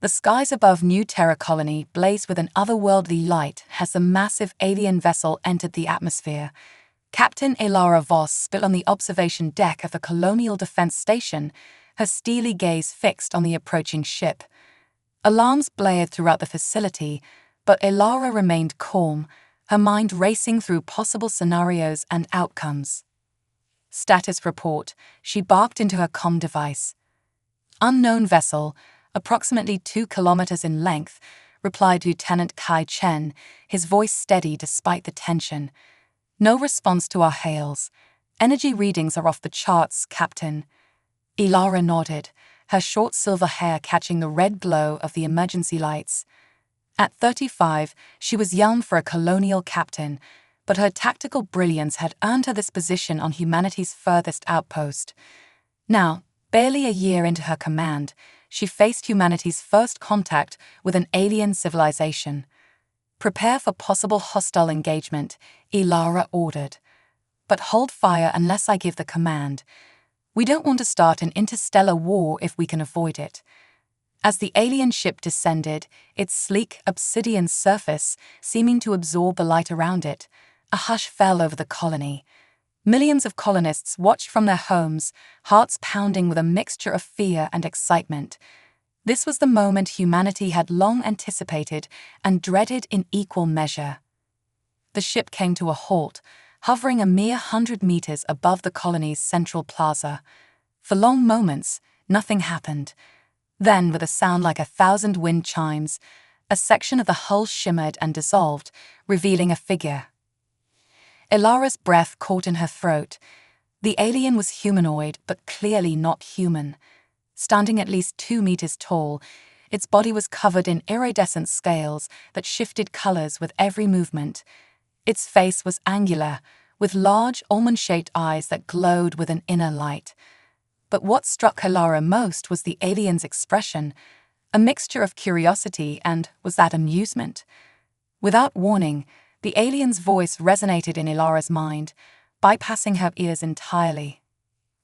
The skies above New Terra Colony blazed with an otherworldly light as the massive alien vessel entered the atmosphere. Captain Elara Voss stood on the observation deck of the Colonial Defense Station, her steely gaze fixed on the approaching ship. Alarms blared throughout the facility, but Elara remained calm, her mind racing through possible scenarios and outcomes. Status report, she barked into her comm device. Unknown vessel, approximately 2 kilometers in length, replied Lieutenant Kai Chen, his voice steady despite the tension. No response to our hails. Energy readings are off the charts, Captain. Elara nodded, her short silver hair catching the red glow of the emergency lights. At 35, she was young for a colonial captain, but her tactical brilliance had earned her this position on humanity's furthest outpost. Now, barely a year into her command, she faced humanity's first contact with an alien civilization. Prepare for possible hostile engagement, Elara ordered. But hold fire unless I give the command. We don't want to start an interstellar war if we can avoid it. As the alien ship descended, its sleek obsidian surface seeming to absorb the light around it, a hush fell over the colony. Millions of colonists watched from their homes, hearts pounding with a mixture of fear and excitement. This was the moment humanity had long anticipated and dreaded in equal measure. The ship came to a halt, hovering a mere 100 meters above the colony's central plaza. For long moments, nothing happened. Then, with a sound like 1,000 wind chimes, a section of the hull shimmered and dissolved, revealing a figure. Elara's breath caught in her throat. The alien was humanoid, but clearly not human. Standing at least 2 meters tall, its body was covered in iridescent scales that shifted colors with every movement. Its face was angular, with large, almond-shaped eyes that glowed with an inner light. But what struck Elara most was the alien's expression, a mixture of curiosity and, was that amusement? Without warning, the alien's voice resonated in Elara's mind, bypassing her ears entirely.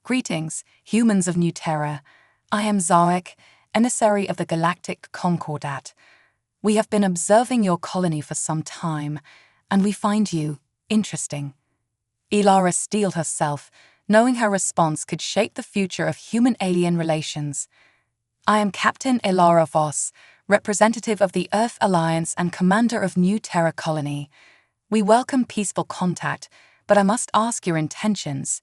Greetings, humans of New Terra. I am Zarek, emissary of the Galactic Concordat. We have been observing your colony for some time, and we find you interesting. Elara steeled herself, knowing her response could shape the future of human-alien relations. I am Captain Elara Voss, representative of the Earth Alliance and commander of New Terra Colony. We welcome peaceful contact, but I must ask your intentions.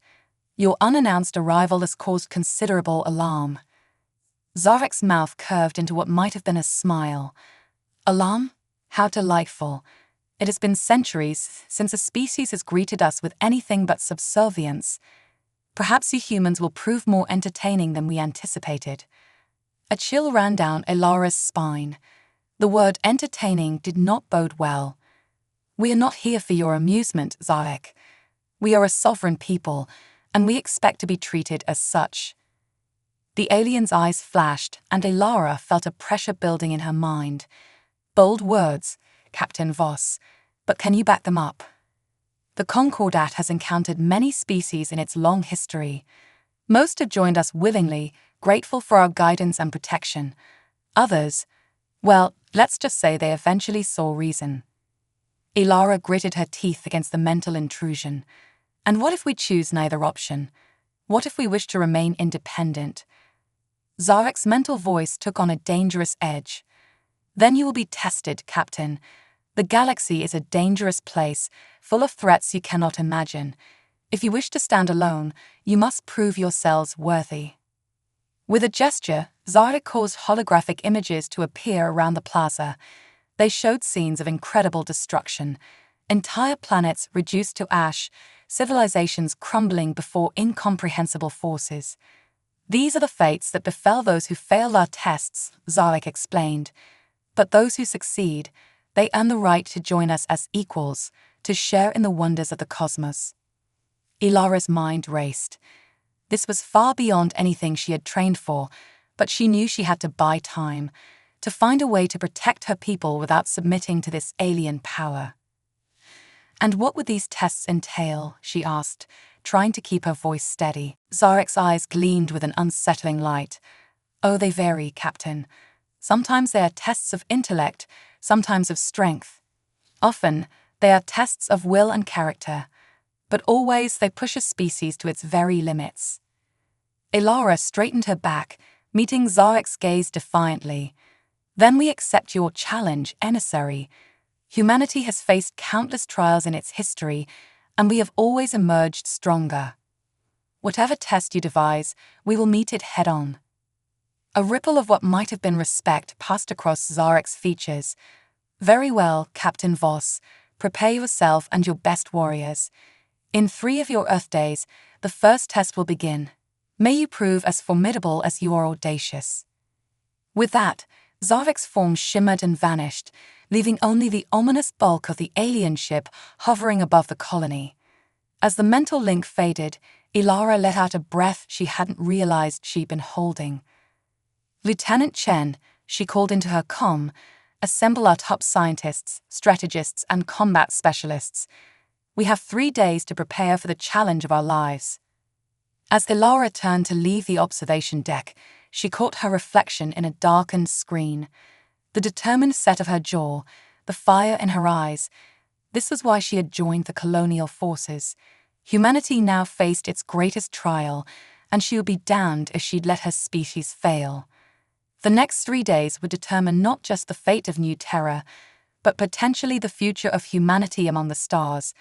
Your unannounced arrival has caused considerable alarm. Zarek's mouth curved into what might have been a smile. Alarm? How delightful. It has been centuries since a species has greeted us with anything but subservience. Perhaps you humans will prove more entertaining than we anticipated. A chill ran down Elara's spine. The word entertaining did not bode well. We are not here for your amusement, Zarek. We are a sovereign people, and we expect to be treated as such. The alien's eyes flashed, and Elara felt a pressure building in her mind. Bold words, Captain Voss, but can you back them up? The Concordat has encountered many species in its long history. Most have joined us willingly, grateful for our guidance and protection. Others, well, let's just say they eventually saw reason. Elara gritted her teeth against the mental intrusion. And what if we choose neither option? What if we wish to remain independent? Zarek's mental voice took on a dangerous edge. Then you will be tested, Captain. The galaxy is a dangerous place, full of threats you cannot imagine. If you wish to stand alone, you must prove yourselves worthy. With a gesture, Zarek caused holographic images to appear around the plaza. They showed scenes of incredible destruction. Entire planets reduced to ash, civilizations crumbling before incomprehensible forces. These are the fates that befell those who failed our tests, Zarek explained. But those who succeed, they earn the right to join us as equals, to share in the wonders of the cosmos. Elara's mind raced. This was far beyond anything she had trained for, but she knew she had to buy time, to find a way to protect her people without submitting to this alien power. And what would these tests entail, she asked, trying to keep her voice steady. Zarek's eyes gleamed with an unsettling light. Oh, they vary, Captain. Sometimes they are tests of intellect, sometimes of strength. Often, they are tests of will and character, but always they push a species to its very limits. Elara straightened her back, meeting Zarek's gaze defiantly. Then we accept your challenge, emissary. Humanity has faced countless trials in its history, and we have always emerged stronger. Whatever test you devise, we will meet it head-on. A ripple of what might have been respect passed across Zarek's features. Very well, Captain Voss. Prepare yourself and your best warriors. In 3 of your Earth days, the first test will begin. May you prove as formidable as you are audacious. With that, Zarek's form shimmered and vanished, leaving only the ominous bulk of the alien ship hovering above the colony. As the mental link faded, Elara let out a breath she hadn't realized she'd been holding. Lieutenant Chen, she called into her comm, assemble our top scientists, strategists, and combat specialists. We have 3 days to prepare for the challenge of our lives. As Elara turned to leave the observation deck, she caught her reflection in a darkened screen. The determined set of her jaw, the fire in her eyes. This was why she had joined the colonial forces. Humanity now faced its greatest trial, and she would be damned if she'd let her species fail. The next 3 days would determine not just the fate of New Terra, but potentially the future of humanity among the stars,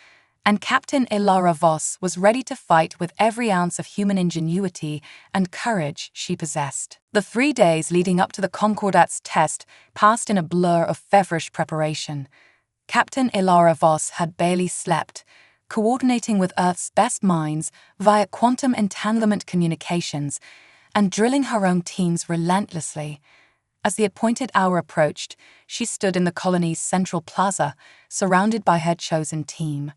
and Captain Elara Voss was ready to fight with every ounce of human ingenuity and courage she possessed. The 3 days leading up to the Concordat's test passed in a blur of feverish preparation. Captain Elara Voss had barely slept, coordinating with Earth's best minds via quantum entanglement communications and drilling her own teams relentlessly. As the appointed hour approached, she stood in the colony's central plaza, surrounded by her chosen team.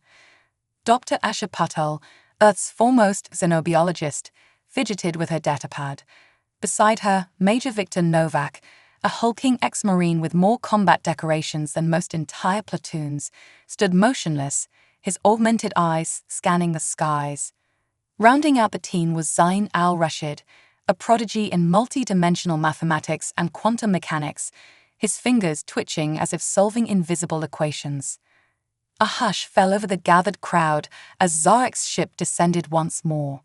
Dr. Asha Patel, Earth's foremost xenobiologist, fidgeted with her datapad. Beside her, Major Victor Novak, a hulking ex-marine with more combat decorations than most entire platoons, stood motionless, his augmented eyes scanning the skies. Rounding out the team was Zain al-Rashid, a prodigy in multi-dimensional mathematics and quantum mechanics, his fingers twitching as if solving invisible equations. A hush fell over the gathered crowd as Zarek's ship descended once more.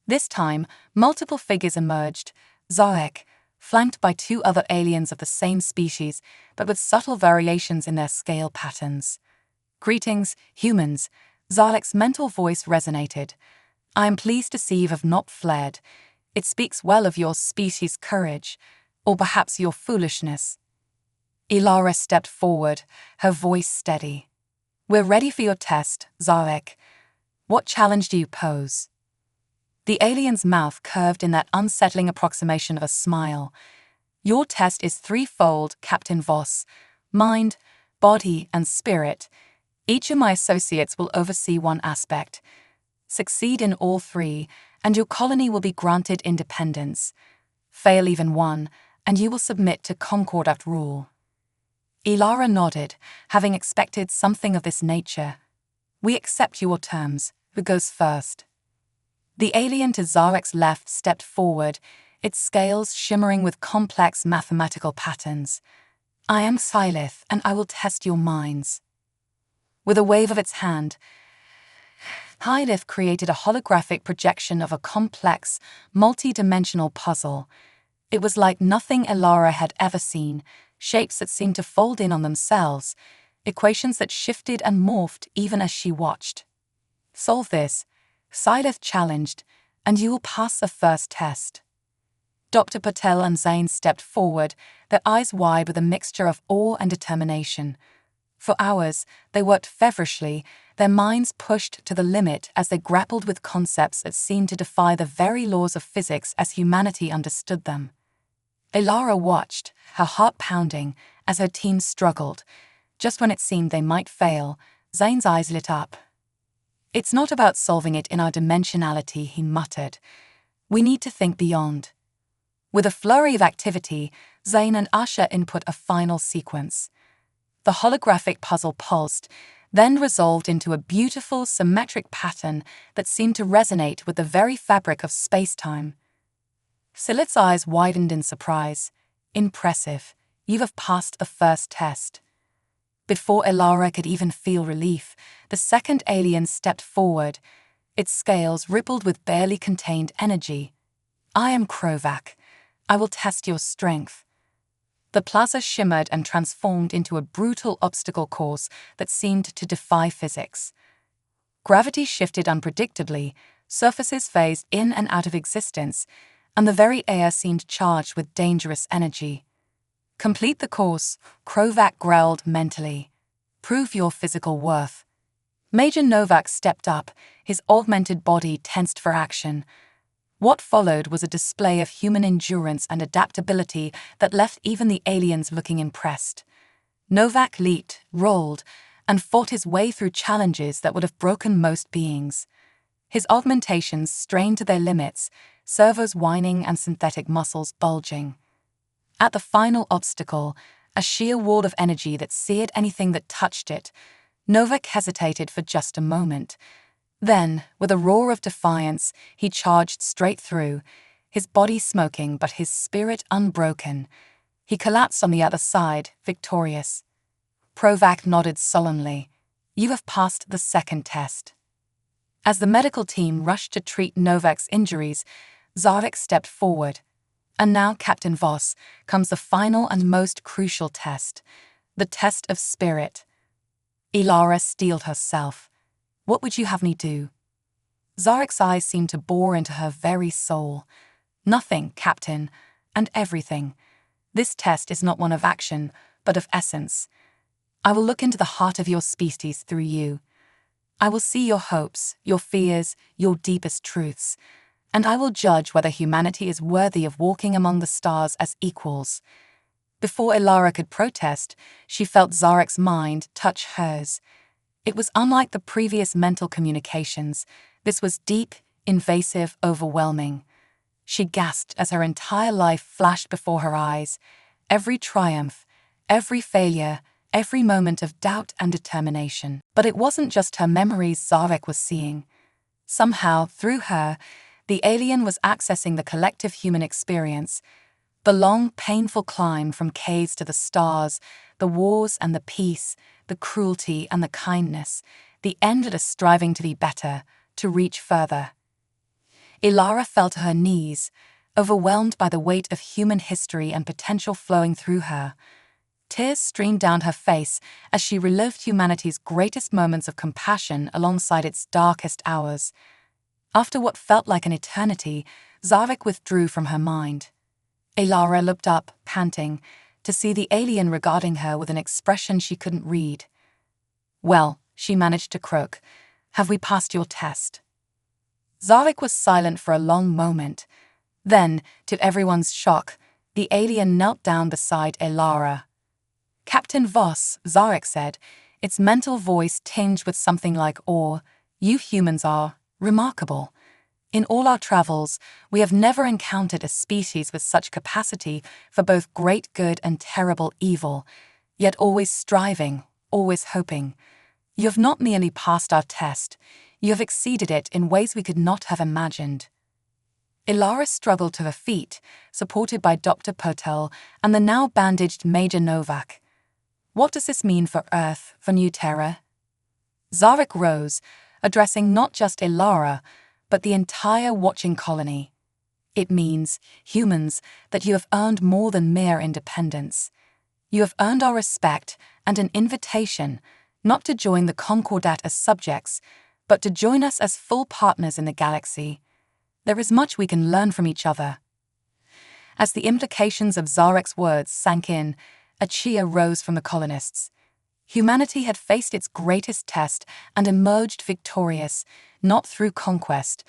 This time, multiple figures emerged. Zarek, flanked by 2 other aliens of the same species, but with subtle variations in their scale patterns. Greetings, humans. Zarek's mental voice resonated. I am pleased to see you have not fled. It speaks well of your species' courage, or perhaps your foolishness. Elara stepped forward, her voice steady. We're ready for your test, Zarek. What challenge do you pose? The alien's mouth curved in that unsettling approximation of a smile. Your test is 3-fold, Captain Voss. Mind, body, and spirit. Each of my associates will oversee one aspect. Succeed in all 3, and your colony will be granted independence. Fail even one, and you will submit to Concordat rule. Elara nodded, having expected something of this nature. We accept your terms. Who goes first? The alien to Zarek's left stepped forward, its scales shimmering with complex mathematical patterns. I am Silith, and I will test your minds. With a wave of its hand, Hylith created a holographic projection of a complex, multi-dimensional puzzle. It was like nothing Elara had ever seen, shapes that seemed to fold in on themselves, equations that shifted and morphed even as she watched. Solve this, Silith challenged, and you will pass the first test. Dr. Patel and Zain stepped forward, their eyes wide with a mixture of awe and determination. For hours, they worked feverishly, their minds pushed to the limit as they grappled with concepts that seemed to defy the very laws of physics as humanity understood them. Elara watched, her heart pounding, as her team struggled. Just when it seemed they might fail, Zain's eyes lit up. It's not about solving it in our dimensionality, he muttered. We need to think beyond. With a flurry of activity, Zain and Asha input a final sequence. The holographic puzzle pulsed, then resolved into a beautiful, symmetric pattern that seemed to resonate with the very fabric of space-time. Silith's eyes widened in surprise. Impressive. You have passed the first test. Before Elara could even feel relief, the second alien stepped forward. Its scales rippled with barely contained energy. I am Krovac. I will test your strength. The plaza shimmered and transformed into a brutal obstacle course that seemed to defy physics. Gravity shifted unpredictably, surfaces phased in and out of existence, and the very air seemed charged with dangerous energy. Complete the course, Krovac growled mentally. Prove your physical worth. Major Novak stepped up, his augmented body tensed for action. What followed was a display of human endurance and adaptability that left even the aliens looking impressed. Novak leaped, rolled, and fought his way through challenges that would have broken most beings. His augmentations strained to their limits, servos whining and synthetic muscles bulging. At the final obstacle, a sheer wall of energy that seared anything that touched it, Novak hesitated for just a moment. Then, with a roar of defiance, he charged straight through, his body smoking but his spirit unbroken. He collapsed on the other side, victorious. Krovac nodded sullenly. You have passed the second test. As the medical team rushed to treat Novak's injuries, Zarek stepped forward. And now, Captain Voss, comes the final and most crucial test, the test of spirit. Elara steeled herself. What would you have me do? Zarek's eyes seemed to bore into her very soul. Nothing, Captain, and everything. This test is not one of action, but of essence. I will look into the heart of your species through you. I will see your hopes, your fears, your deepest truths, and I will judge whether humanity is worthy of walking among the stars as equals. Before Elara could protest, she felt Zarek's mind touch hers. It was unlike the previous mental communications. This was deep, invasive, overwhelming. She gasped as her entire life flashed before her eyes. Every triumph, every failure, every moment of doubt and determination. But it wasn't just her memories Zarek was seeing. Somehow, through her, the alien was accessing the collective human experience. The long, painful climb from caves to the stars, the wars and the peace, the cruelty and the kindness, the endless striving to be better, to reach further. Elara fell to her knees, overwhelmed by the weight of human history and potential flowing through her. Tears streamed down her face as she relived humanity's greatest moments of compassion alongside its darkest hours. After what felt like an eternity, Zarek withdrew from her mind. Elara looked up, panting, to see the alien regarding her with an expression she couldn't read. Well, she managed to croak, have we passed your test? Zarek was silent for a long moment. Then, to everyone's shock, the alien knelt down beside Elara. Captain Voss, Zarek said, its mental voice tinged with something like awe, you humans are remarkable. In all our travels, we have never encountered a species with such capacity for both great good and terrible evil, yet always striving, always hoping. You have not merely passed our test, you have exceeded it in ways we could not have imagined. Elara struggled to her feet, supported by Dr. Potel and the now bandaged Major Novak. What does this mean for Earth, for New Terra? Zarek rose, addressing not just Elara, but the entire watching colony. It means, humans, that you have earned more than mere independence. You have earned our respect and an invitation, not to join the Concordat as subjects, but to join us as full partners in the galaxy. There is much we can learn from each other. As the implications of Zarek's words sank in, a cheer rose from the colonists. Humanity had faced its greatest test and emerged victorious, not through conquest,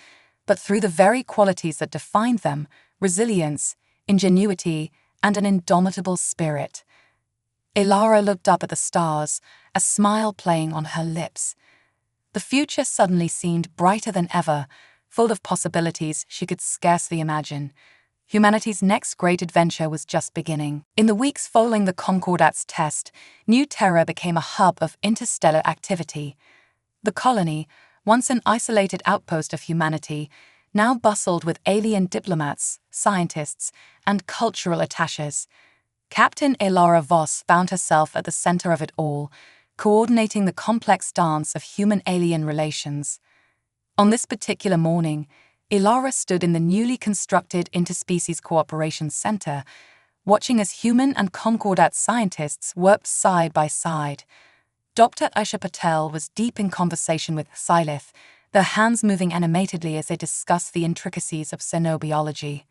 but through the very qualities that defined them: resilience, ingenuity, and an indomitable spirit. Elara looked up at the stars, a smile playing on her lips. The future suddenly seemed brighter than ever, full of possibilities she could scarcely imagine. Humanity's next great adventure was just beginning. In the weeks following the Concordat's test, New Terra became a hub of interstellar activity. The colony, once an isolated outpost of humanity, now bustled with alien diplomats, scientists, and cultural attaches. Captain Elara Voss found herself at the center of it all, coordinating the complex dance of human-alien relations. On this particular morning, Elara stood in the newly constructed Interspecies Cooperation Center, watching as human and Concordat scientists worked side by side. Dr. Aisha Patel was deep in conversation with Sylith, their hands moving animatedly as they discussed the intricacies of xenobiology.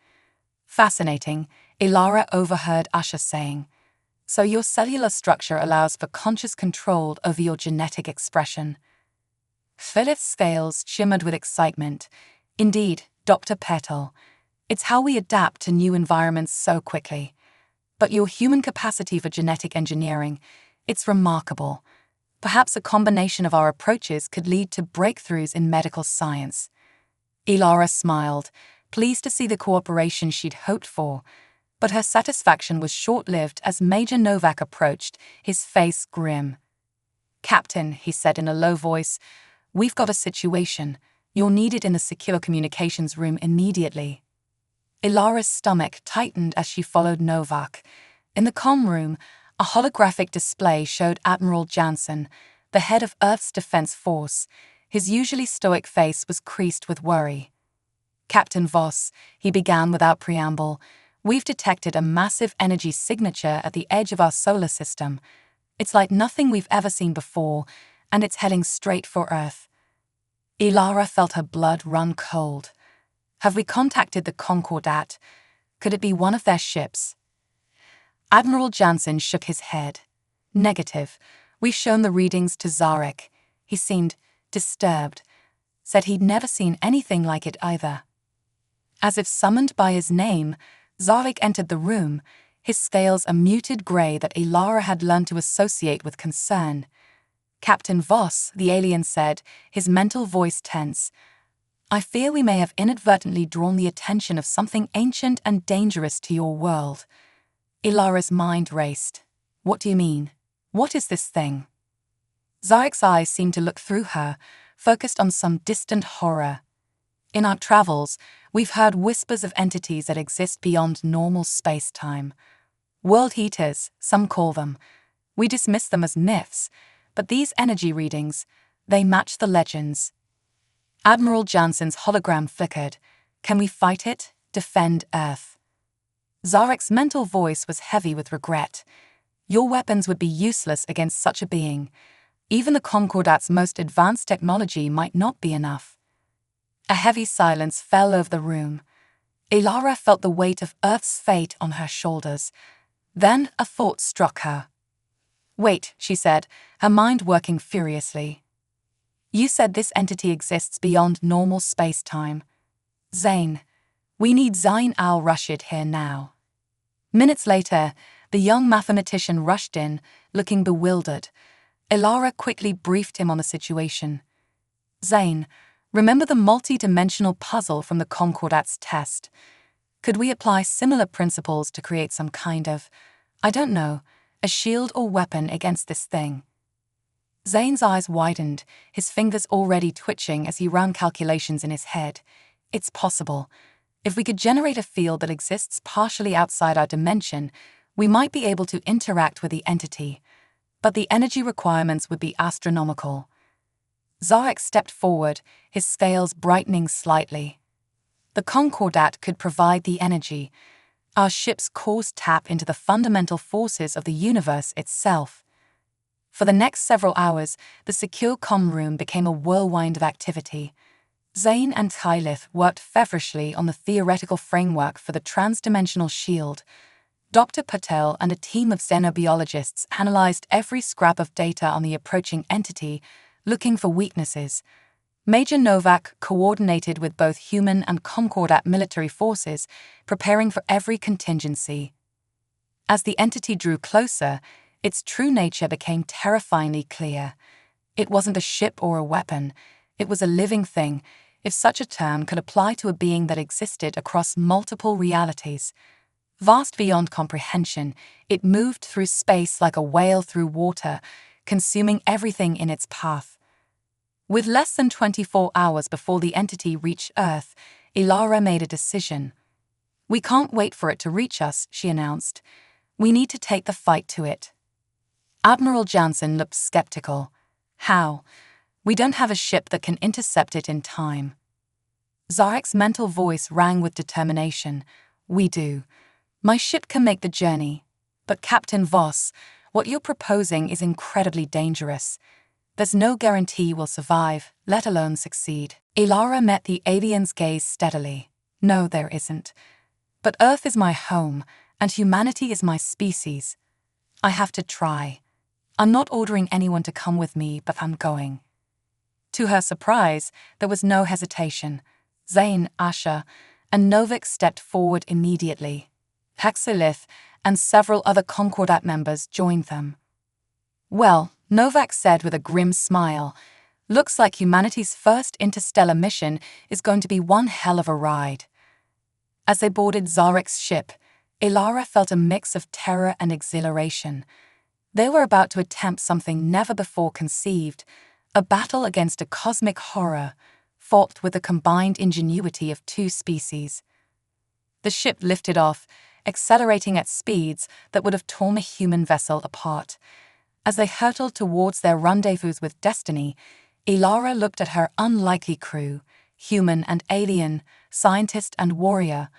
Fascinating, Elara overheard Asha saying, "So your cellular structure allows for conscious control over your genetic expression." Phyllis scales shimmered with excitement. "Indeed, Dr. Patel. It's how we adapt to new environments so quickly. But your human capacity for genetic engineering, it's remarkable. Perhaps a combination of our approaches could lead to breakthroughs in medical science." Elara smiled, pleased to see the cooperation she'd hoped for, but her satisfaction was short-lived as Major Novak approached, his face grim. "Captain," he said in a low voice, "we've got a situation. You're needed in the secure communications room immediately." Ilara's stomach tightened as she followed Novak. In the comm room, a holographic display showed Admiral Jansen, the head of Earth's Defense Force. His usually stoic face was creased with worry. "Captain Voss," he began without preamble, "we've detected a massive energy signature at the edge of our solar system. It's like nothing we've ever seen before, and it's heading straight for Earth." Elara felt her blood run cold. "Have we contacted the Concordat? Could it be one of their ships?" Admiral Jansen shook his head. "Negative. We've shown the readings to Zarek." He seemed disturbed, said he'd never seen anything like it either. As if summoned by his name, Zarek entered the room, his scales a muted grey that Elara had learned to associate with concern. "Captain Voss," the alien said, his mental voice tense, "I fear we may have inadvertently drawn the attention of something ancient and dangerous to your world." Ilara's mind raced. "What do you mean? What is this thing?" Zarek's eyes seemed to look through her, focused on some distant horror. "In our travels, we've heard whispers of entities that exist beyond normal space-time. World heaters, some call them. We dismiss them as myths, but these energy readings, they match the legends." Admiral Jansen's hologram flickered. "Can we fight it? Defend Earth?" Zarek's mental voice was heavy with regret. "Your weapons would be useless against such a being. Even the Concordat's most advanced technology might not be enough." A heavy silence fell over the room. Elara felt the weight of Earth's fate on her shoulders. Then a thought struck her. "Wait," she said, her mind working furiously. "You said this entity exists beyond normal space-time. Zane, we need Zain al-Rashid here now." Minutes later, the young mathematician rushed in, looking bewildered. Elara quickly briefed him on the situation. "Zane, remember the multi-dimensional puzzle from the Concordat's test? Could we apply similar principles to create some kind of, I don't know, a shield or weapon against this thing?" Zane's eyes widened, his fingers already twitching as he ran calculations in his head. "It's possible. If we could generate a field that exists partially outside our dimension, we might be able to interact with the entity. But the energy requirements would be astronomical." Zarek stepped forward, his scales brightening slightly. "The Concordat could provide the energy. Our ship's cores tap into the fundamental forces of the universe itself." For the next several hours, the secure comm room became a whirlwind of activity. Zane and Tylith worked feverishly on the theoretical framework for the transdimensional shield. Dr. Patel and a team of xenobiologists analyzed every scrap of data on the approaching entity, looking for weaknesses. Major Novak coordinated with both human and Concordat military forces, preparing for every contingency. As the entity drew closer, its true nature became terrifyingly clear. It wasn't a ship or a weapon. It was a living thing, if such a term could apply to a being that existed across multiple realities. Vast beyond comprehension, it moved through space like a whale through water, consuming everything in its path. With less than 24 hours before the entity reached Earth, Elara made a decision. "We can't wait for it to reach us," she announced. We need to take the fight to it. Admiral Jansen looked skeptical. How? We don't have a ship that can intercept it in time. Zarek's mental voice rang with determination. We do. My ship can make the journey. But Captain Voss, what you're proposing is incredibly dangerous. There's no guarantee we'll survive, let alone succeed. Ilara met the alien's gaze steadily. No, there isn't. But Earth is my home, and humanity is my species. I have to try. I'm not ordering anyone to come with me, but I'm going. To her surprise, there was no hesitation. Zane, Asha, and Novik stepped forward immediately. Hexalith and several other Concordat members joined them. Well, Novak said with a grim smile, looks like humanity's first interstellar mission is going to be one hell of a ride. As they boarded Zarek's ship, Ilara felt a mix of terror and exhilaration. They were about to attempt something never before conceived, a battle against a cosmic horror, fought with the combined ingenuity of two species. The ship lifted off, accelerating at speeds that would have torn a human vessel apart. As they hurtled towards their rendezvous with destiny, Ilara looked at her unlikely crew, human and alien, scientist and warrior,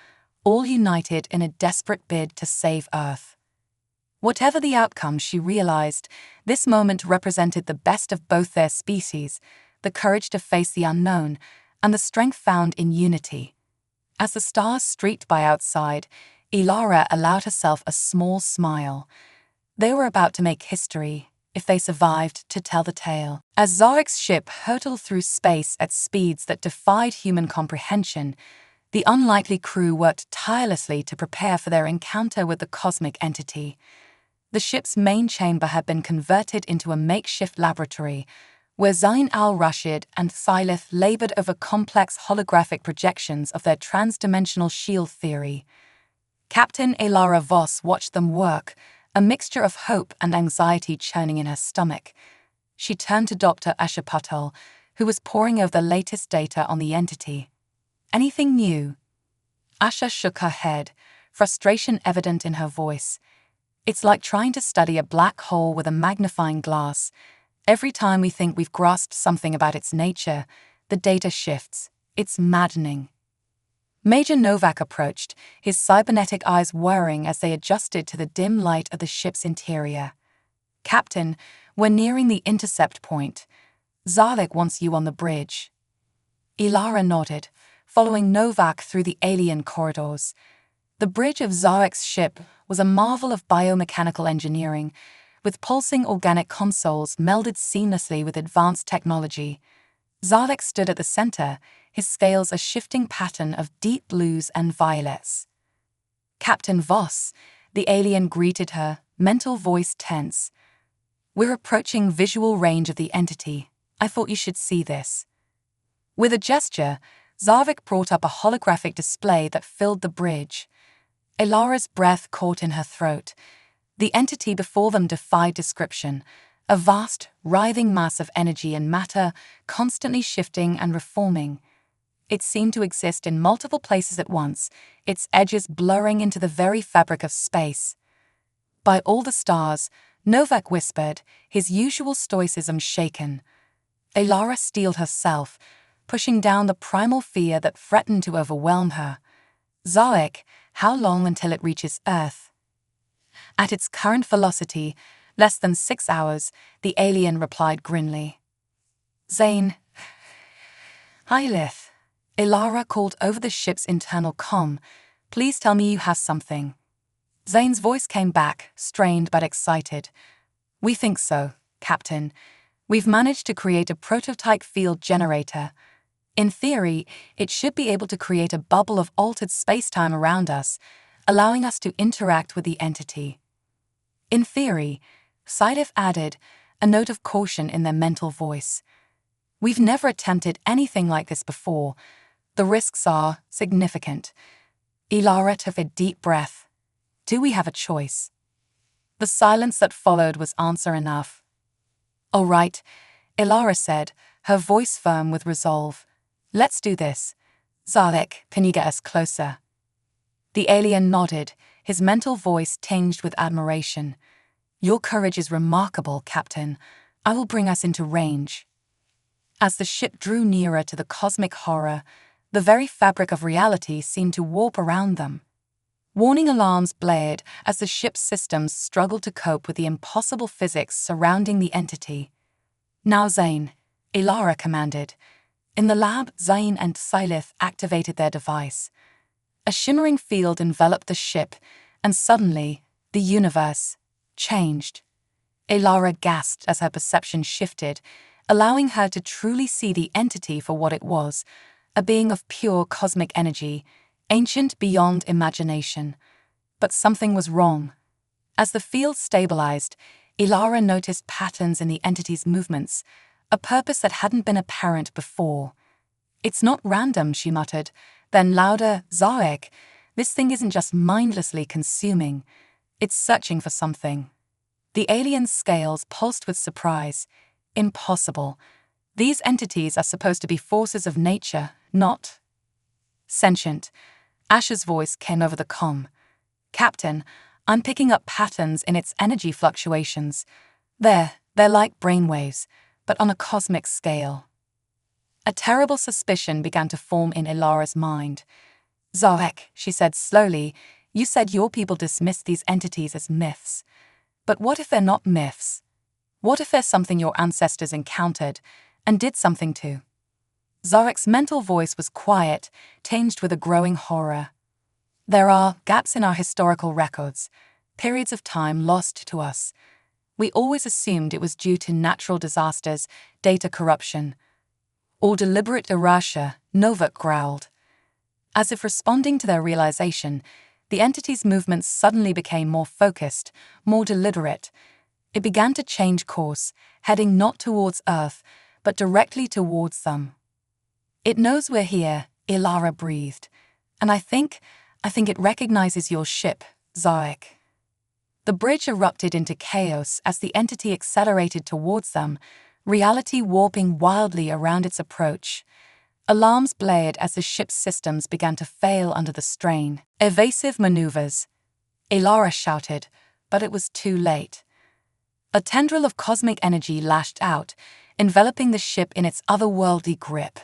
all united in a desperate bid to save Earth. Whatever the outcome, she realized, this moment represented the best of both their species, the courage to face the unknown, and the strength found in unity. As the stars streaked by outside, Ilara allowed herself a small smile. They were about to make history, if they survived to tell the tale. As Zarek's ship hurtled through space at speeds that defied human comprehension, the unlikely crew worked tirelessly to prepare for their encounter with the cosmic entity. The ship's main chamber had been converted into a makeshift laboratory, where Zain al-Rashid and Sylith labored over complex holographic projections of their transdimensional shield theory. Captain Ilara Voss watched them work, a mixture of hope and anxiety churning in her stomach. She turned to Dr. Ashapatel, who was poring over the latest data on the entity. Anything new? Asha shook her head, frustration evident in her voice. It's like trying to study a black hole with a magnifying glass. Every time we think we've grasped something about its nature, the data shifts. It's maddening. Major Novak approached, his cybernetic eyes whirring as they adjusted to the dim light of the ship's interior. Captain, we're nearing the intercept point. Zarek wants you on the bridge. Ilara nodded, following Novak through the alien corridors. The bridge of Zarek's ship was a marvel of biomechanical engineering, with pulsing organic consoles melded seamlessly with advanced technology. Zarek stood at the center, his scales a shifting pattern of deep blues and violets. Captain Voss, the alien greeted her, mental voice tense. We're approaching visual range of the entity. I thought you should see this. With a gesture, Zarek brought up a holographic display that filled the bridge. Ilara's breath caught in her throat. The entity before them defied description, a vast, writhing mass of energy and matter, constantly shifting and reforming. It seemed to exist in multiple places at once, its edges blurring into the very fabric of space. By all the stars, Novak whispered, his usual stoicism shaken. Ilara steeled herself, pushing down the primal fear that threatened to overwhelm her. Zarek, how long until it reaches Earth? At its current velocity, less than 6 hours, the alien replied grimly. Zane. Hylith. Ilara called over the ship's internal comm. Please tell me you have something. Zane's voice came back, strained but excited. We think so, Captain. We've managed to create a prototype field generator. In theory, it should be able to create a bubble of altered spacetime around us, allowing us to interact with the entity. In theory, Sylith added, a note of caution in their mental voice. We've never attempted anything like this before. The risks are significant. Ilara took a deep breath. Do we have a choice? The silence that followed was answer enough. All right, Ilara said, her voice firm with resolve. Let's do this. Zarek, can you get us closer? The alien nodded, his mental voice tinged with admiration. "Your courage is remarkable, Captain. I will bring us into range." As the ship drew nearer to the cosmic horror, the very fabric of reality seemed to warp around them. Warning alarms blared as the ship's systems struggled to cope with the impossible physics surrounding the entity. "Now, Zane," Ilara commanded. In the lab, Zane and Silith activated their device. A shimmering field enveloped the ship, and suddenly, the universe changed. Ilara gasped as her perception shifted, allowing her to truly see the entity for what it was, a being of pure cosmic energy, ancient beyond imagination. But something was wrong. As the field stabilized, Ilara noticed patterns in the entity's movements, a purpose that hadn't been apparent before. "It's not random," she muttered. Then louder, "Zarek, this thing isn't just mindlessly consuming. It's searching for something." The alien's scales pulsed with surprise. "Impossible. These entities are supposed to be forces of nature, not sentient." Ash's voice came over the comm. "Captain, I'm picking up patterns in its energy fluctuations. They're like brainwaves, but on a cosmic scale." A terrible suspicion began to form in Ilara's mind. "Zarek," she said slowly, "you said your people dismissed these entities as myths. But what if they're not myths? What if there's something your ancestors encountered and did something to?" Zarek's mental voice was quiet, tinged with a growing horror. "There are gaps in our historical records, periods of time lost to us. We always assumed it was due to natural disasters, data corruption, or deliberate inertia," Novak growled. As if responding to their realization, the entity's movements suddenly became more focused, more deliberate. It began to change course, heading not towards Earth, but directly towards them. "It knows we're here," Ilara breathed. "And I think it recognizes your ship, Zarek." The bridge erupted into chaos as the entity accelerated towards them, reality warping wildly around its approach. Alarms blared as the ship's systems began to fail under the strain. "Evasive maneuvers," Ilara shouted, but it was too late. A tendril of cosmic energy lashed out, enveloping the ship in its otherworldly grip.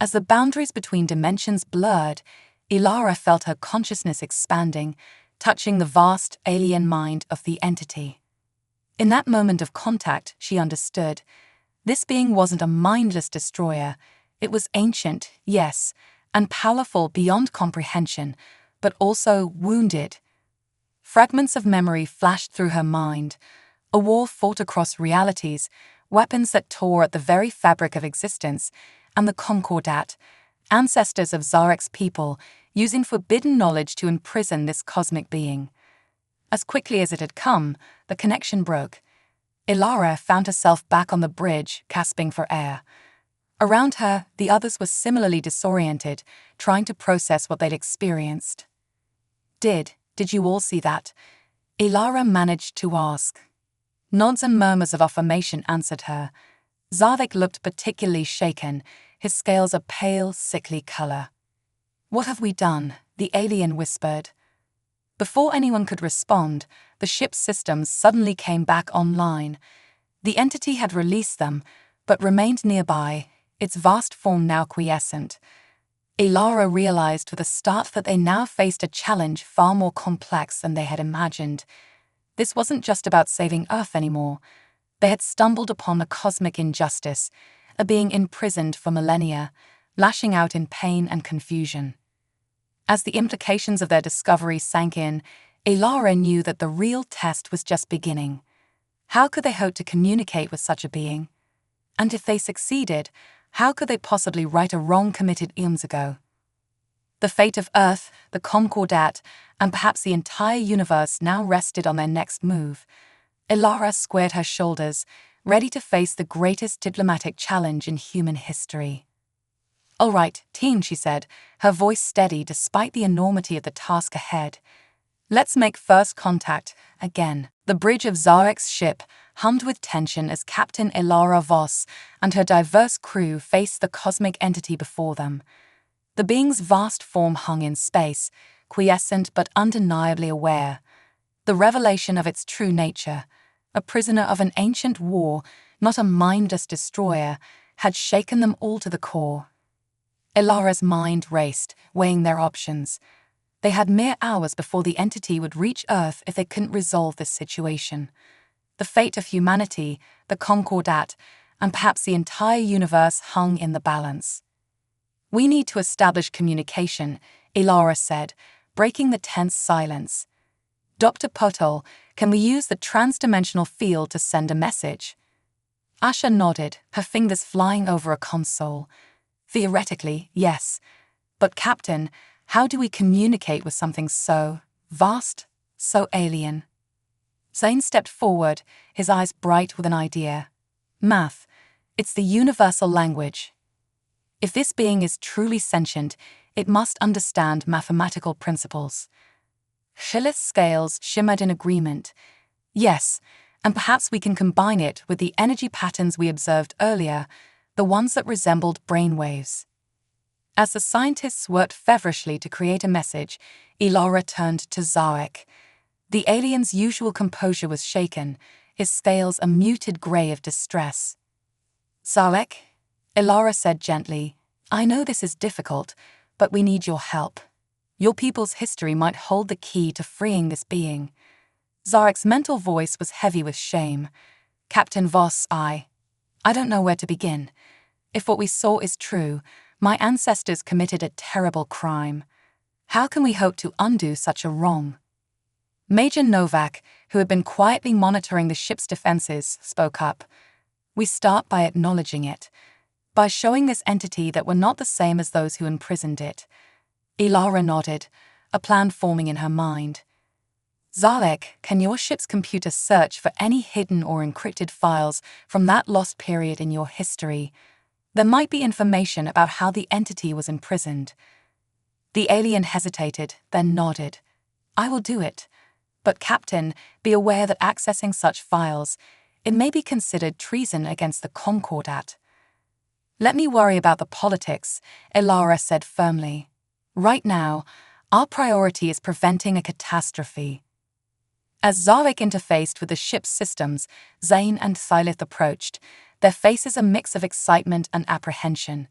As the boundaries between dimensions blurred, Ilara felt her consciousness expanding, touching the vast alien mind of the entity. In that moment of contact, she understood. This being wasn't a mindless destroyer. It was ancient, yes, and powerful beyond comprehension, but also wounded. Fragments of memory flashed through her mind. A war fought across realities, weapons that tore at the very fabric of existence, and the Concordat, ancestors of Zarek's people, using forbidden knowledge to imprison this cosmic being. As quickly as it had come, the connection broke. Ilara found herself back on the bridge, gasping for air. Around her, the others were similarly disoriented, trying to process what they'd experienced. Did you all see that?" Ilara managed to ask. Nods and murmurs of affirmation answered her. Zarek looked particularly shaken, his scales a pale, sickly color. "What have we done?" the alien whispered. Before anyone could respond, the ship's systems suddenly came back online. The entity had released them, but remained nearby, its vast form now quiescent. Ilara realized with a start that they now faced a challenge far more complex than they had imagined. This wasn't just about saving Earth anymore. They had stumbled upon a cosmic injustice, a being imprisoned for millennia, lashing out in pain and confusion. As the implications of their discovery sank in, Ilara knew that the real test was just beginning. How could they hope to communicate with such a being? And if they succeeded, how could they possibly right a wrong committed eons ago? The fate of Earth, the Concordat, and perhaps the entire universe now rested on their next move. Ilara squared her shoulders, ready to face the greatest diplomatic challenge in human history. "All right, team," she said, her voice steady despite the enormity of the task ahead. "Let's make first contact, again." The bridge of Zarek's ship hummed with tension as Captain Ilara Voss and her diverse crew faced the cosmic entity before them. The being's vast form hung in space, quiescent but undeniably aware. The revelation of its true nature, a prisoner of an ancient war, not a mindless destroyer, had shaken them all to the core. Ilara's mind raced, weighing their options. They had mere hours before the entity would reach Earth if they couldn't resolve this situation. The fate of humanity, the Concordat, and perhaps the entire universe hung in the balance. "We need to establish communication," Ilara said, breaking the tense silence. "Dr. Potol, can we use the transdimensional field to send a message?" Asha nodded, her fingers flying over a console. "Theoretically, yes. But Captain, how do we communicate with something so vast, so alien?" Zane stepped forward, his eyes bright with an idea. "Math. It's the universal language. If this being is truly sentient, it must understand mathematical principles." Schiller's scales shimmered in agreement. "Yes, and perhaps we can combine it with the energy patterns we observed earlier, the ones that resembled brainwaves." As the scientists worked feverishly to create a message, Ilara turned to Zarek. The alien's usual composure was shaken, his scales a muted grey of distress. "Zarek," Ilara said gently, "I know this is difficult, but we need your help. Your people's history might hold the key to freeing this being." Zarek's mental voice was heavy with shame. "Captain Voss, I don't know where to begin. If what we saw is true, my ancestors committed a terrible crime. How can we hope to undo such a wrong?" Major Novak, who had been quietly monitoring the ship's defenses, spoke up. "We start by acknowledging it, by showing this entity that we're not the same as those who imprisoned it." Ilara nodded, a plan forming in her mind. "Zarek, can your ship's computer search for any hidden or encrypted files from that lost period in your history? There might be information about how the entity was imprisoned." The alien hesitated, then nodded. "I will do it. But Captain, be aware that accessing such files, it may be considered treason against the Concordat." "Let me worry about the politics," Ilara said firmly. "Right now, our priority is preventing a catastrophe." As Zarek interfaced with the ship's systems, Zane and Thylith approached, their faces a mix of excitement and apprehension.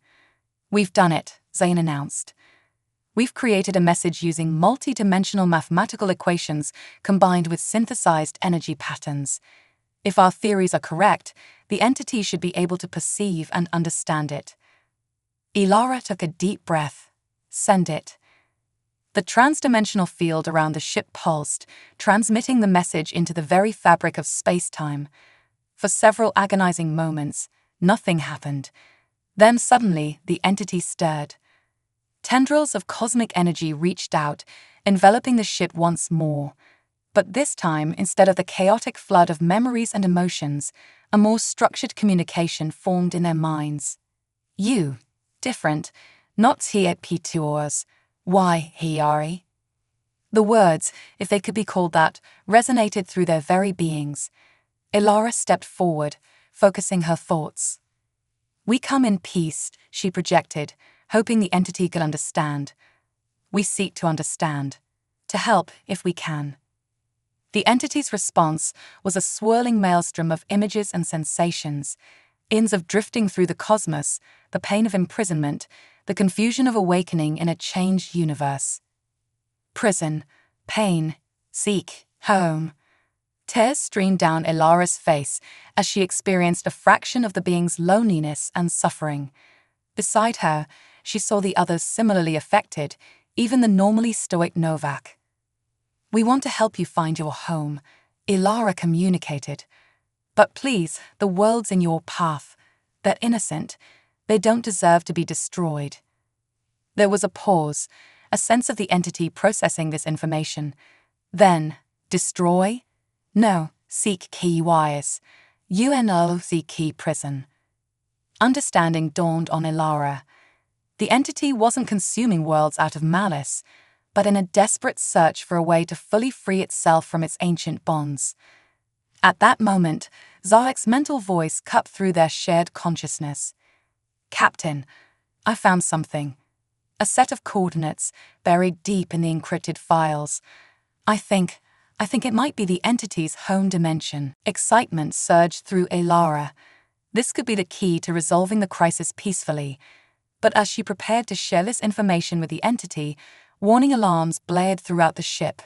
"We've done it," Zane announced. "We've created a message using multi-dimensional mathematical equations combined with synthesized energy patterns. If our theories are correct, the entity should be able to perceive and understand it." Ilara took a deep breath. "Send it." The transdimensional field around the ship pulsed, transmitting the message into the very fabric of space-time. For several agonizing moments, nothing happened. Then suddenly, the entity stirred. Tendrils of cosmic energy reached out, enveloping the ship once more. But this time, instead of the chaotic flood of memories and emotions, a more structured communication formed in their minds. "You, different, not he at P2ors. Why, Hiari?" The words, if they could be called that, resonated through their very beings. Ilara stepped forward, focusing her thoughts. "We come in peace," she projected, hoping the entity could understand. "We seek to understand, to help if we can." The entity's response was a swirling maelstrom of images and sensations, ends of drifting through the cosmos, the pain of imprisonment, the confusion of awakening in a changed universe. Prison, pain, seek, home. Tears streamed down Ilara's face as she experienced a fraction of the being's loneliness and suffering. Beside her, she saw the others similarly affected, even the normally stoic Novak. "We want to help you find your home," Ilara communicated. "But please, the world's in your path. They're innocent. They don't deserve to be destroyed." There was a pause, a sense of the entity processing this information. Then, destroy? No, seek key wires. UNO seek key prison. Understanding dawned on Ilara. The entity wasn't consuming worlds out of malice, but in a desperate search for a way to fully free itself from its ancient bonds. At that moment, Zarek's mental voice cut through their shared consciousness. "Captain, I found something." a set of coordinates buried deep in the encrypted files. I think it might be the entity's home dimension. Excitement surged through Elara. This could be the key to resolving the crisis peacefully. But as she prepared to share this information with the entity, warning alarms blared throughout the ship.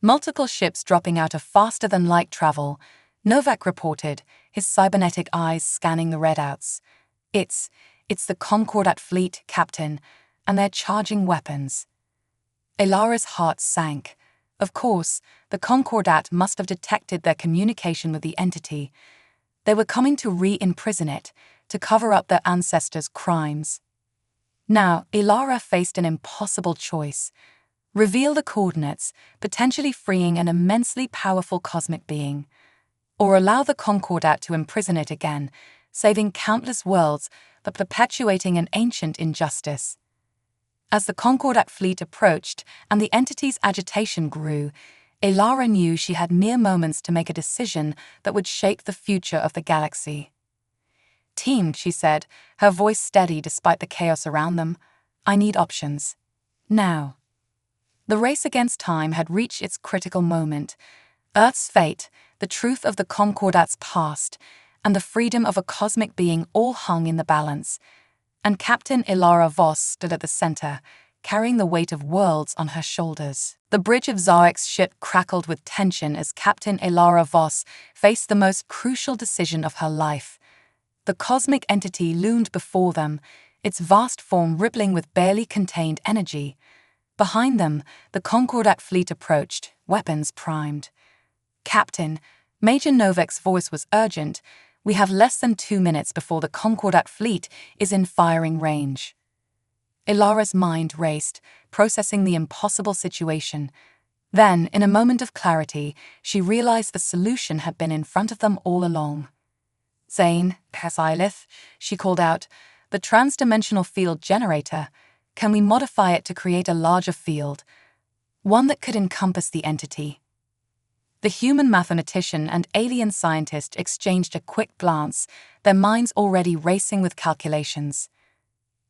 Multiple ships dropping out of faster-than-light travel, Novak reported, his cybernetic eyes scanning the readouts. It's the Concordat fleet, Captain, and they're charging weapons. Elara's heart sank. Of course, the Concordat must have detected their communication with the entity. They were coming to re-imprison it, to cover up their ancestors' crimes. Now, Elara faced an impossible choice. Reveal the coordinates, potentially freeing an immensely powerful cosmic being. Or allow the Concordat to imprison it again, saving countless worlds but perpetuating an ancient injustice. As the Concordat fleet approached and the entity's agitation grew, Elara knew she had mere moments to make a decision that would shape the future of the galaxy. "Team," she said, her voice steady despite the chaos around them, "I need options. Now." The race against time had reached its critical moment. Earth's fate, the truth of the Concordat's past, and the freedom of a cosmic being all hung in the balance. And Captain Elara Voss stood at the center, carrying the weight of worlds on her shoulders. The bridge of Zarek's ship crackled with tension as Captain Elara Voss faced the most crucial decision of her life. The cosmic entity loomed before them, its vast form rippling with barely contained energy. Behind them, the Concordat fleet approached, weapons primed. "Captain," Major Novak's voice was urgent, "we have less than 2 minutes before the Concordat fleet is in firing range." Elara's mind raced, processing the impossible situation. Then, in a moment of clarity, she realized the solution had been in front of them all along. "Zane, Silith," she called out, "the transdimensional field generator. Can we modify it to create a larger field? One that could encompass the entity?" The human mathematician and alien scientist exchanged a quick glance, their minds already racing with calculations.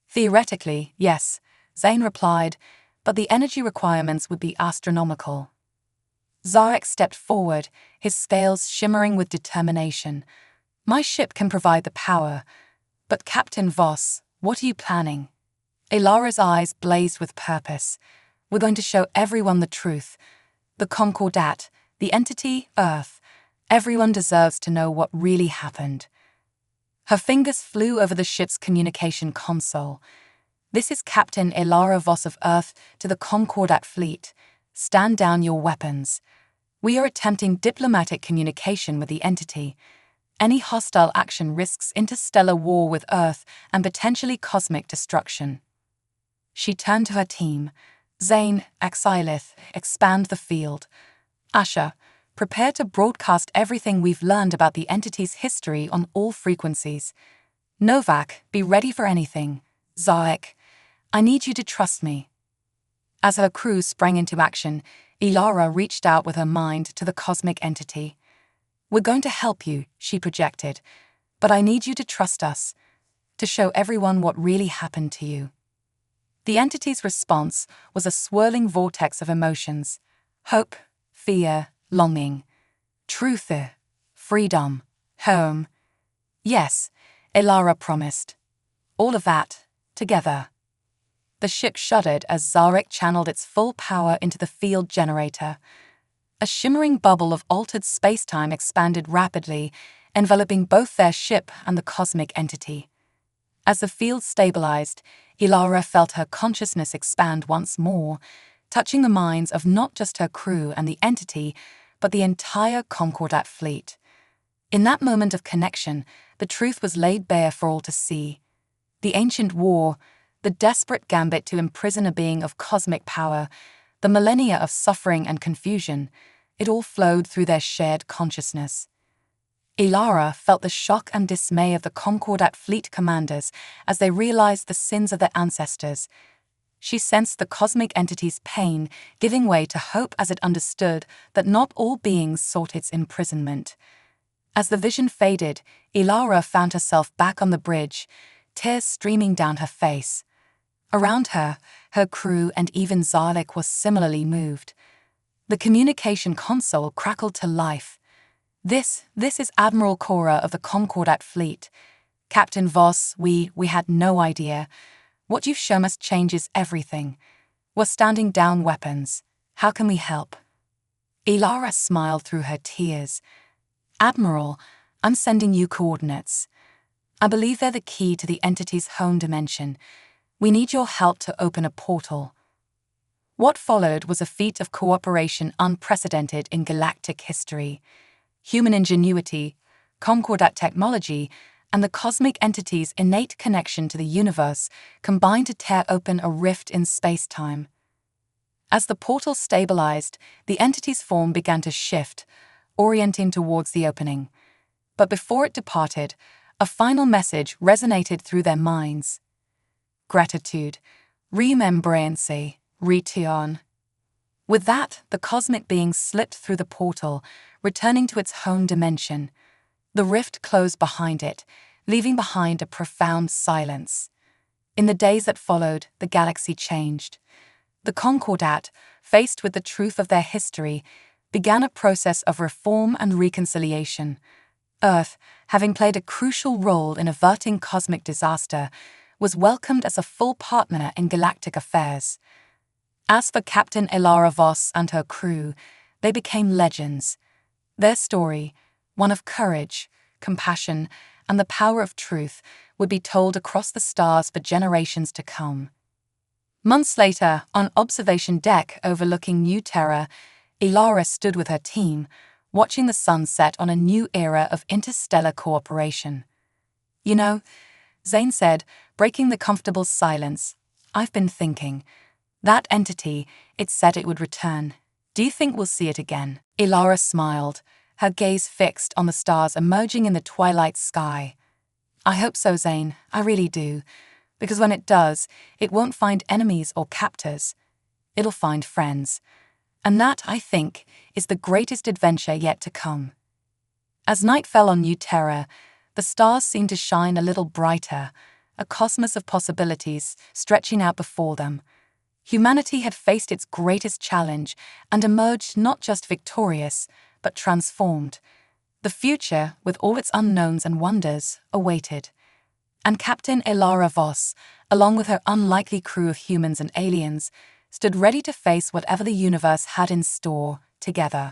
"Theoretically, yes," Zane replied, "but the energy requirements would be astronomical." Zarek stepped forward, his scales shimmering with determination. "My ship can provide the power, but Captain Voss, what are you planning?" Elara's eyes blazed with purpose. "We're going to show everyone the truth. The Concordat, the entity, Earth. Everyone deserves to know what really happened." Her fingers flew over the ship's communication console. "This is Captain Elara Voss of Earth to the Concordat fleet. Stand down your weapons. We are attempting diplomatic communication with the entity. Any hostile action risks interstellar war with Earth and potentially cosmic destruction." She turned to her team. "Zane, Axilith, expand the field. Asha, prepare to broadcast everything we've learned about the entity's history on all frequencies. Novak, be ready for anything. Zarek, I need you to trust me." As her crew sprang into action, Elara reached out with her mind to the cosmic entity. "We're going to help you," she projected, "but I need you to trust us, to show everyone what really happened to you." The entity's response was a swirling vortex of emotions: hope, fear, longing, truth, freedom, home. "Yes," Elara promised. "All of that, together." The ship shuddered as Zarek channeled its full power into the field generator. A shimmering bubble of altered spacetime expanded rapidly, enveloping both their ship and the cosmic entity. As the field stabilized, Elara felt her consciousness expand once more, touching the minds of not just her crew and the entity, but the entire Concordat fleet. In that moment of connection, the truth was laid bare for all to see. The ancient war, the desperate gambit to imprison a being of cosmic power, the millennia of suffering and confusion, it all flowed through their shared consciousness. Elara felt the shock and dismay of the Concordat fleet commanders as they realized the sins of their ancestors. She sensed the cosmic entity's pain giving way to hope as it understood that not all beings sought its imprisonment. As the vision faded, Elara found herself back on the bridge, tears streaming down her face. Around her, her crew and even Zarlik was similarly moved. The communication console crackled to life. This is Admiral Cora of the Concordat fleet. Captain Voss, we had no idea. What you've shown us changes everything. We're standing down weapons. How can we help? Ilara smiled through her tears. Admiral, I'm sending you coordinates. I believe they're the key to the entity's home dimension. We need your help to open a portal. What followed was a feat of cooperation unprecedented in galactic history. Human ingenuity, Concordat technology, and the cosmic entity's innate connection to the universe combined to tear open a rift in space-time. As the portal stabilized, the entity's form began to shift, orienting towards the opening. But before it departed, a final message resonated through their minds. Gratitude, remembrancy, return. With that, the cosmic being slipped through the portal, returning to its home dimension. The rift closed behind it, leaving behind a profound silence. In the days that followed, the galaxy changed. The Concordat, faced with the truth of their history, began a process of reform and reconciliation. Earth, having played a crucial role in averting cosmic disaster, was welcomed as a full partner in galactic affairs. As for Captain Ilara Voss and her crew, they became legends. Their story, one of courage, compassion, and the power of truth, would be told across the stars for generations to come. Months later, on observation deck overlooking New Terra, Ilara stood with her team, watching the sun set on a new era of interstellar cooperation. You know, Zane said, breaking the comfortable silence, I've been thinking. That entity, it said it would return. Do you think we'll see it again? Ilara smiled, her gaze fixed on the stars emerging in the twilight sky. I hope so, Zane, I really do. Because when it does, it won't find enemies or captors. It'll find friends. And that, I think, is the greatest adventure yet to come. As night fell on New Terra, the stars seemed to shine a little brighter, a cosmos of possibilities stretching out before them. Humanity had faced its greatest challenge and emerged not just victorious, but transformed. The future, with all its unknowns and wonders, awaited. And Captain Ilara Voss, along with her unlikely crew of humans and aliens, stood ready to face whatever the universe had in store together.